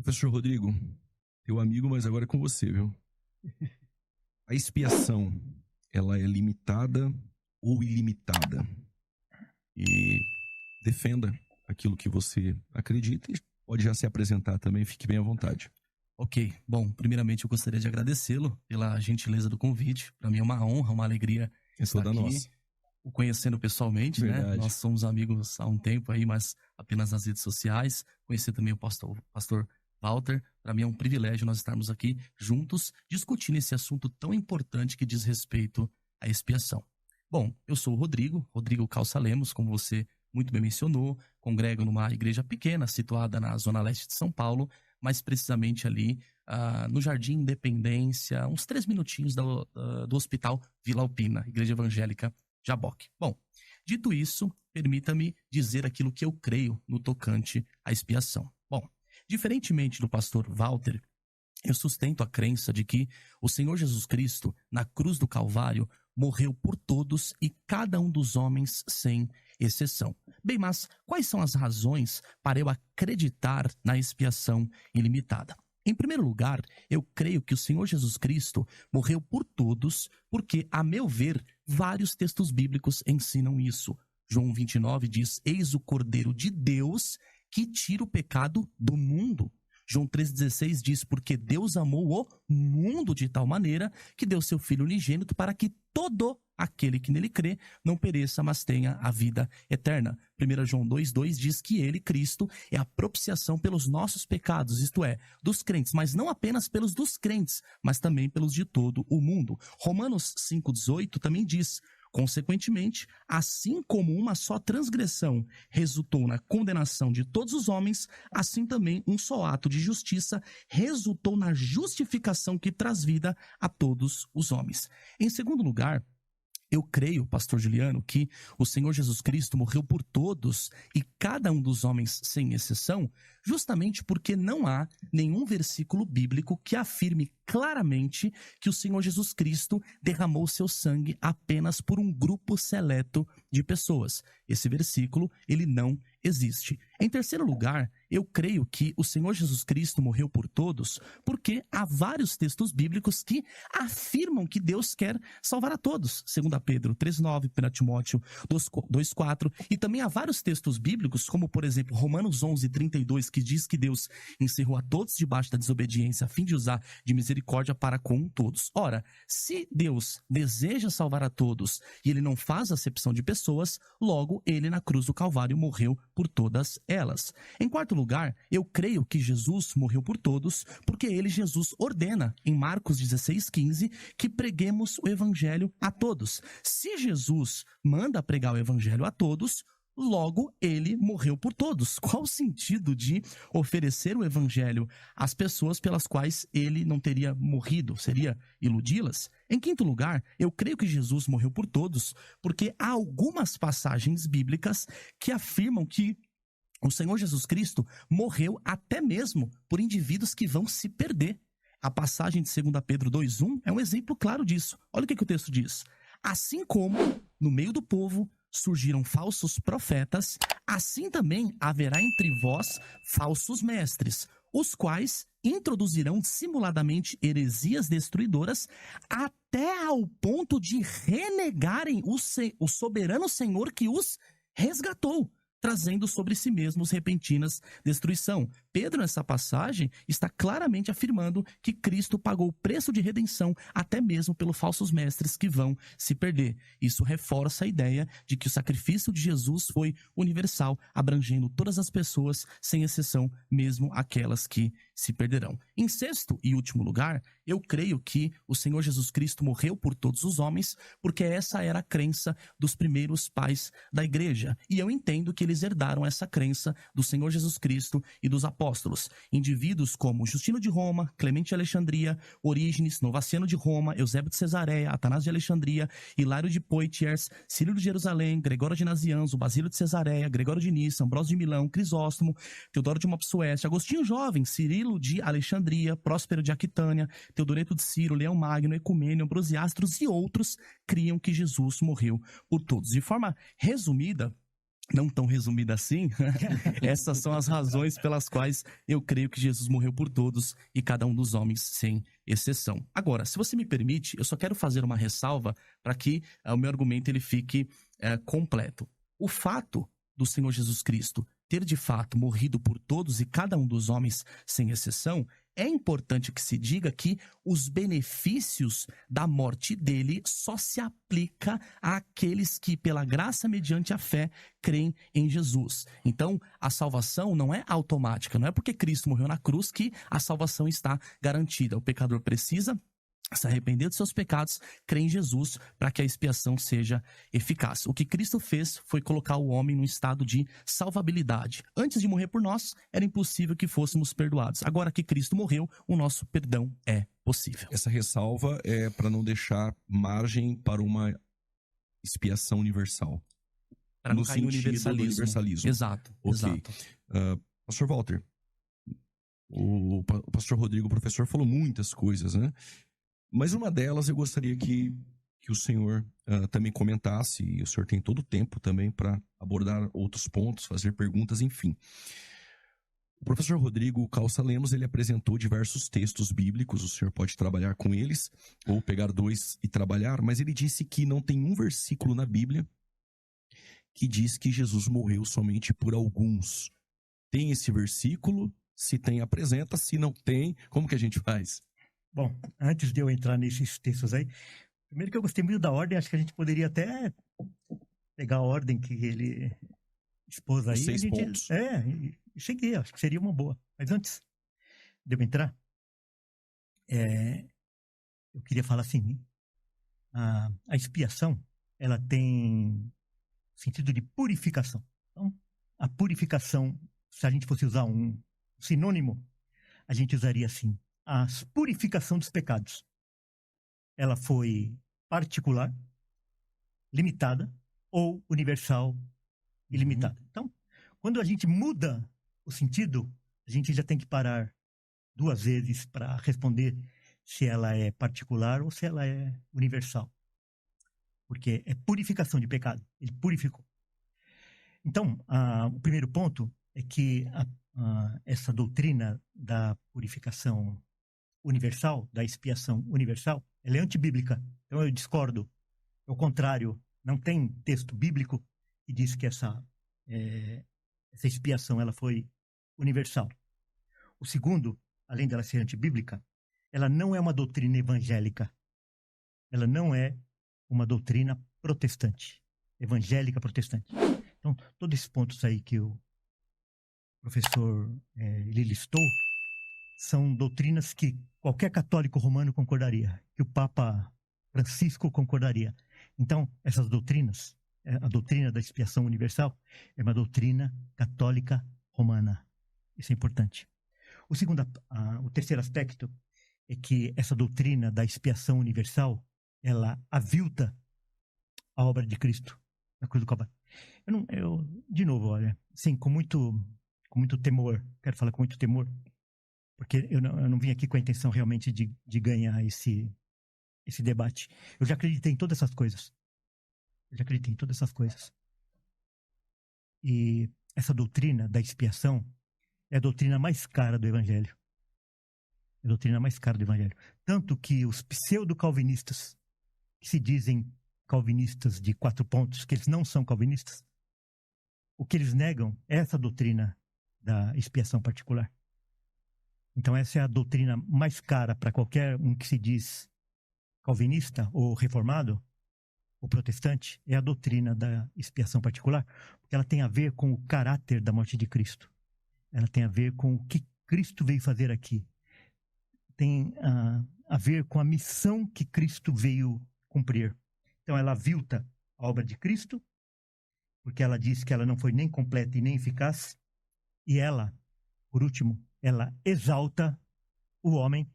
Professor Rodrigo, teu amigo, mas agora é com você, viu? A expiação, ela é limitada ou ilimitada? E defenda aquilo que você acredita e pode já se apresentar também, fique bem à vontade. Ok, bom, primeiramente eu gostaria de agradecê-lo pela gentileza do convite. Para mim é uma honra, uma alegria estar toda aqui, nossa. o conhecendo pessoalmente, né? Verdade. Nós somos amigos há um tempo aí, mas apenas nas redes sociais. Conhecer também o pastor Walter. Para mim é um privilégio nós estarmos aqui juntos discutindo esse assunto tão importante que diz respeito à expiação. Bom, eu sou o Rodrigo Calça Lemos, como você muito bem mencionou, congrego numa igreja pequena situada na zona leste de São Paulo, mais precisamente ali no Jardim Independência, uns 3 minutinhos do Hospital Vila Alpina, Igreja Evangélica Jaboque. Bom, dito isso, permita-me dizer aquilo que eu creio no tocante à expiação. Bom, diferentemente do pastor Walter, eu sustento a crença de que o Senhor Jesus Cristo, na cruz do Calvário, morreu por todos e cada um dos homens sem exceção. Bem, mas quais são as razões para eu acreditar na expiação ilimitada? Em primeiro lugar, eu creio que o Senhor Jesus Cristo morreu por todos, porque, a meu ver, vários textos bíblicos ensinam isso. João 29 diz: eis o Cordeiro de Deus que tira o pecado do mundo. João 3,16 diz: porque Deus amou o mundo de tal maneira que deu seu Filho unigênito para que todo aquele que nele crê não pereça, mas tenha a vida eterna. 1 João 2,2 diz que ele, Cristo, é a propiciação pelos nossos pecados, isto é, dos crentes, mas não apenas pelos dos crentes, mas também pelos de todo o mundo. Romanos 5,18 também diz: consequentemente, assim como uma só transgressão resultou na condenação de todos os homens, assim também um só ato de justiça resultou na justificação que traz vida a todos os homens. Em segundo lugar, eu creio, pastor Juliano, que o Senhor Jesus Cristo morreu por todos e cada um dos homens sem exceção, justamente porque não há nenhum versículo bíblico que afirme claramente que o Senhor Jesus Cristo derramou seu sangue apenas por um grupo seleto de pessoas. Esse versículo, ele não existe. Em terceiro lugar, eu creio que o Senhor Jesus Cristo morreu por todos porque há vários textos bíblicos que afirmam que Deus quer salvar a todos. 2 Pedro 3,9, 1 Timóteo 2,4, e também há vários textos bíblicos, como por exemplo Romanos 11,32, que diz que Deus encerrou a todos debaixo da desobediência a fim de usar de misericórdia para com todos. Ora, se Deus deseja salvar a todos e ele não faz acepção de pessoas, logo ele na cruz do Calvário morreu por todas elas. Em quarto lugar, eu creio que Jesus morreu por todos porque ele, Jesus, ordena em Marcos 16,15 que preguemos o evangelho a todos. Se Jesus manda pregar o evangelho a todos, logo ele morreu por todos. Qual o sentido de oferecer o evangelho às pessoas pelas quais ele não teria morrido? Seria iludi-las? Em quinto lugar, eu creio que Jesus morreu por todos porque há algumas passagens bíblicas que afirmam que o Senhor Jesus Cristo morreu até mesmo por indivíduos que vão se perder. A passagem de 2 Pedro 2,1 é um exemplo claro disso. Olha o que o texto diz: assim como no meio do povo surgiram falsos profetas, assim também haverá entre vós falsos mestres, os quais introduzirão simuladamente heresias destruidoras até ao ponto de renegarem o soberano Senhor que os resgatou, trazendo sobre si mesmos repentinas destruição. Pedro, nessa passagem, está claramente afirmando que Cristo pagou o preço de redenção até mesmo pelos falsos mestres que vão se perder. Isso reforça a ideia de que o sacrifício de Jesus foi universal, abrangendo todas as pessoas, sem exceção, mesmo aquelas que se perderão. Em sexto e último lugar, eu creio que o Senhor Jesus Cristo morreu por todos os homens, porque essa era a crença dos primeiros pais da igreja. E eu entendo que eles herdaram essa crença do Senhor Jesus Cristo e dos apóstolos. Indivíduos como Justino de Roma, Clemente de Alexandria, Orígenes, Novaciano de Roma, Eusébio de Cesareia, Atanásio de Alexandria, Hilário de Poitiers, Cirilo de Jerusalém, Gregório de Nazianzo, Basílio de Cesareia, Gregório de Nissa, Ambrósio de Milão, Crisóstomo, Teodoro de Mopsueste, Agostinho Jovem, Cirilo de Alexandria, Próspero de Aquitânia, Teodoreto de Ciro, Leão Magno, Ecumênio, Ambrosiastros e outros criam que Jesus morreu por todos. De forma resumida, não tão resumida assim, essas são as razões pelas quais eu creio que Jesus morreu por todos e cada um dos homens, sem exceção. Agora, se você me permite, eu só quero fazer uma ressalva para que o meu argumento ele fique completo. O fato do Senhor Jesus Cristo ter de fato morrido por todos e cada um dos homens, sem exceção, é importante que se diga que os benefícios da morte dele só se aplica àqueles que, pela graça mediante a fé, creem em Jesus. Então, a salvação não é automática, não é porque Cristo morreu na cruz que a salvação está garantida. O pecador precisa se arrepender dos seus pecados, crer em Jesus para que a expiação seja eficaz. O que Cristo fez foi colocar o homem num estado de salvabilidade. Antes de morrer por nós, era impossível que fôssemos perdoados. Agora que Cristo morreu, o nosso perdão é possível. Essa ressalva é para não deixar margem para uma expiação universal. Para não cair no universalismo. Exato, okay. Exato. Pastor Walter, o pastor Rodrigo, o professor, falou muitas coisas, né? Mas uma delas eu gostaria que o senhor também comentasse, e o senhor tem todo o tempo também para abordar outros pontos, fazer perguntas, enfim. O professor Rodrigo Calça Lemos, ele apresentou diversos textos bíblicos, o senhor pode trabalhar com eles, ou pegar dois e trabalhar, mas ele disse que não tem um versículo na Bíblia que diz que Jesus morreu somente por alguns. Tem esse versículo? Se tem, apresenta. Se não tem, como que a gente faz? Bom, antes de eu entrar nesses textos aí, primeiro que eu gostei muito da ordem, acho que a gente poderia até pegar a ordem que ele expôs aí. 6 pontos. E seguir, acho que seria uma boa. Mas antes de eu entrar, eu queria falar assim, a expiação, ela tem sentido de purificação. Então, a purificação, se a gente fosse usar um sinônimo, a gente usaria assim, a purificação dos pecados. Ela foi particular, limitada, ou universal, ilimitada. Então, quando a gente muda o sentido, a gente já tem que parar 2 vezes para responder se ela é particular ou se ela é universal. Porque é purificação de pecado. Ele purificou. Então, o primeiro ponto é que essa doutrina da purificação universal, da expiação universal, ela é antibíblica. Então eu discordo. Ao contrário, não tem texto bíblico que diz que essa expiação ela foi universal. O segundo, além dela ser antibíblica, ela não é uma doutrina evangélica. Ela não é uma doutrina protestante, evangélica protestante. Então, todos esses pontos aí que o professor ele listou são doutrinas que qualquer católico romano concordaria, que o Papa Francisco concordaria. Então, essas doutrinas, a doutrina da expiação universal, é uma doutrina católica romana. Isso é importante. O terceiro aspecto é que essa doutrina da expiação universal, ela avilta a obra de Cristo na cruz do Calvário. De novo, olha, sim, com muito temor, quero falar com muito temor, porque eu não vim aqui com a intenção realmente de ganhar esse debate. Eu já acreditei em todas essas coisas. E essa doutrina da expiação é a doutrina mais cara do Evangelho. Tanto que os pseudo-calvinistas, que se dizem calvinistas de 4 pontos, que eles não são calvinistas, o que eles negam é essa doutrina da expiação particular. Então essa é a doutrina mais cara para qualquer um que se diz calvinista ou reformado ou protestante, é a doutrina da expiação particular, porque ela tem a ver com o caráter da morte de Cristo. Ela tem a ver com o que Cristo veio fazer aqui. Tem a ver com a missão que Cristo veio cumprir. Então ela avilta a obra de Cristo, porque ela diz que ela não foi nem completa e nem eficaz, e ela, por último, ela exalta o homem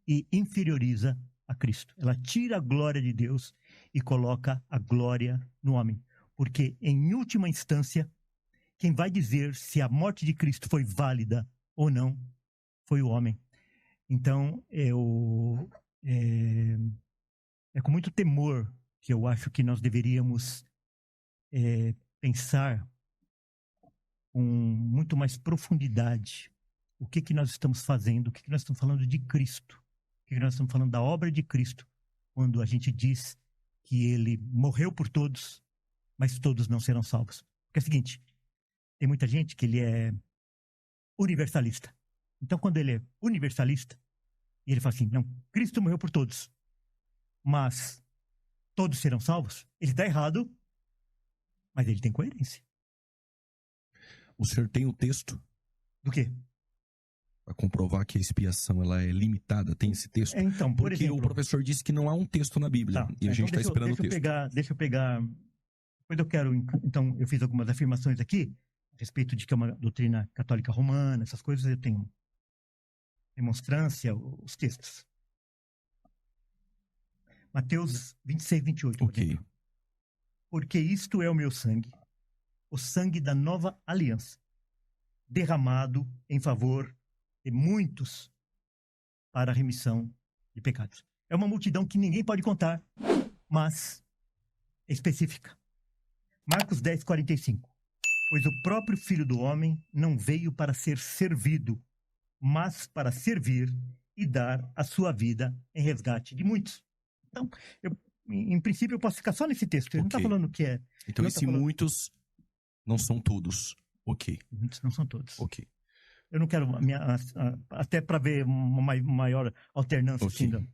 e inferioriza a Cristo. Ela tira a glória de Deus e coloca a glória no homem. Porque, em última instância, quem vai dizer se a morte de Cristo foi válida ou não foi o homem. Então, é com muito temor que eu acho que nós deveríamos pensar com muito mais profundidade o que nós estamos fazendo, o que nós estamos falando de Cristo, o que nós estamos falando da obra de Cristo, quando a gente diz que ele morreu por todos, mas todos não serão salvos. Porque é o seguinte, tem muita gente que ele é universalista. Então, quando ele é universalista, e ele fala assim, não, Cristo morreu por todos, mas todos serão salvos, ele está errado, mas ele tem coerência. O senhor tem o texto Do quê? para comprovar que a expiação ela é limitada? Tem esse texto? Então, por Porque exemplo... o professor disse que não há um texto na Bíblia. Tá, E a gente está esperando o texto. Deixa eu pegar... Depois eu quero... Então, eu fiz algumas afirmações aqui a respeito de que é uma doutrina católica romana, essas coisas, eu tenho demonstrância, os textos. Mateus 26, 28. Ok. Exemplo. Porque isto é o meu sangue, o sangue da nova aliança, derramado em favor de muitos para a remissão de pecados. É uma multidão que ninguém pode contar, mas é específica. Marcos 10, 45. Pois o próprio Filho do Homem não veio para ser servido, mas para servir e dar a sua vida em resgate de muitos. Então, em princípio, eu posso ficar só nesse texto. Ele não está falando que é... Então, esse muitos não são todos. Ok. Muitos não são todos. Ok. Eu não quero... até para ver uma maior alternância. Ok. Assim,